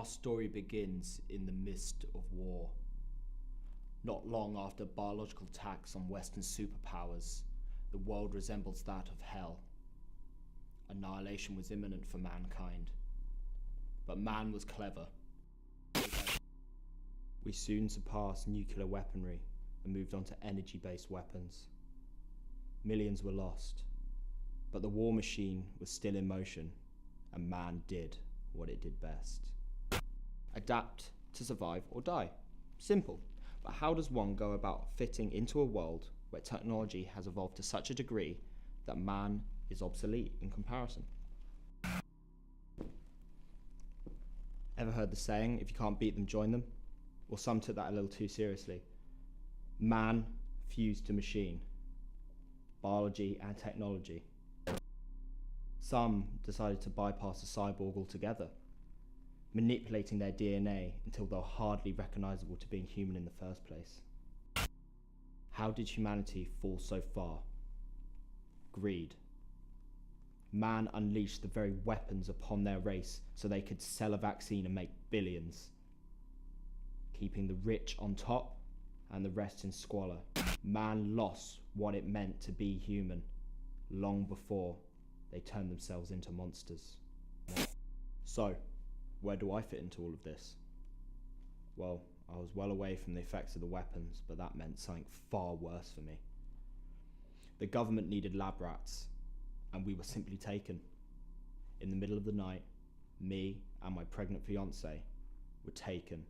story begins in the midst of war. Not long after biological attacks on Western superpowers, the world resembles that of hell. Annihilation was imminent for mankind. But man was clever. We soon surpassed nuclear weaponry and moved on to energy-based weapons. Millions were lost, but the war machine was still in motion, and man did what it did best. Adapt to survive or die. Simple. But how does one go about fitting into a world where technology has evolved to such a degree that man is obsolete in comparison? Ever heard the saying, if you can't beat them, join them? Well, some took that a little too seriously. Man fused to machine. Biology and technology. Some decided to bypass the cyborg altogether, manipulating their DNA until they're hardly recognizable to being human in the first place. How did humanity fall so far? Greed. Man unleashed the very weapons upon their race so they could sell a vaccine and make billions, keeping the rich on top and the rest in squalor. Man lost what it meant to be human long before they turned themselves into monsters. So, where do I fit into all of this? Well, I was well away from the effects of the weapons, but that meant something far worse for me. The government needed lab rats, and we were simply taken. In the middle of the night, me and my pregnant fiancée were taken,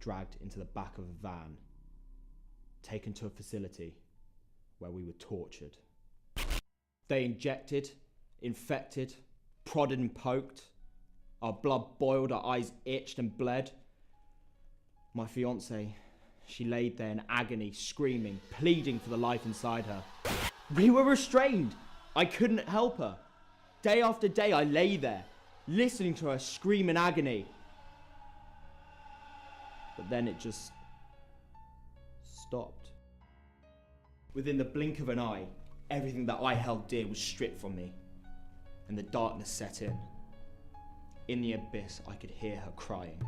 dragged into the back of a van, taken to a facility where we were tortured. They injected, infected, prodded and poked. Our blood boiled, our eyes itched and bled. My fiancée, she laid there in agony, screaming, pleading for the life inside her. We were restrained. I couldn't help her. Day after day I lay there, listening to her scream in agony. But then it just stopped. Within the blink of an eye, everything that I held dear was stripped from me, and the darkness set in. In the abyss, I could hear her crying.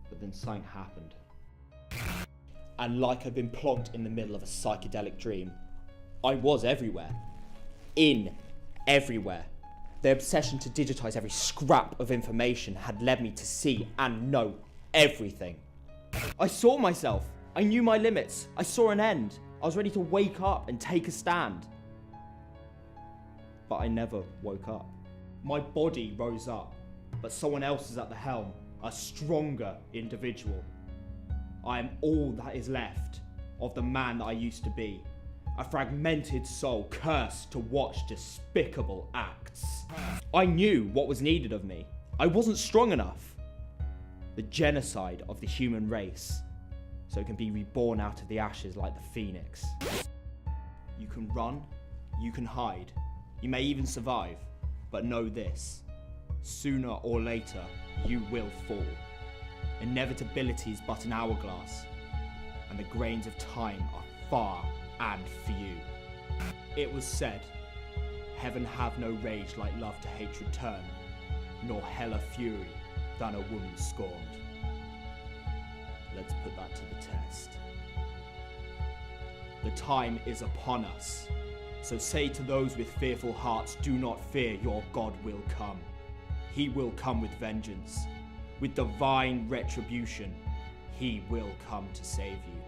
But then something happened. And like I'd been plonked in the middle of a psychedelic dream, I was everywhere. Everywhere. The obsession to digitize every scrap of information had led me to see and know everything. I saw myself. I knew my limits. I saw an end. I was ready to wake up and take a stand. But I never woke up. My body rose up, but someone else is at the helm, a stronger individual. I am all that is left of the man that I used to be, a fragmented soul cursed to watch despicable acts. I knew what was needed of me. I wasn't strong enough. The genocide of the human race, so it can be reborn out of the ashes like the phoenix. You can run, you can hide, you may even survive, but know this, sooner or later you will fall. Inevitability is but an hourglass, and the grains of time are far and few. It was said, heaven have no rage like love to hatred turn, nor heller fury than a woman scorned. Let's put that to the test. The time is upon us. So say to those with fearful hearts, do not fear, your God will come. He will come with vengeance. With divine retribution, he will come to save you.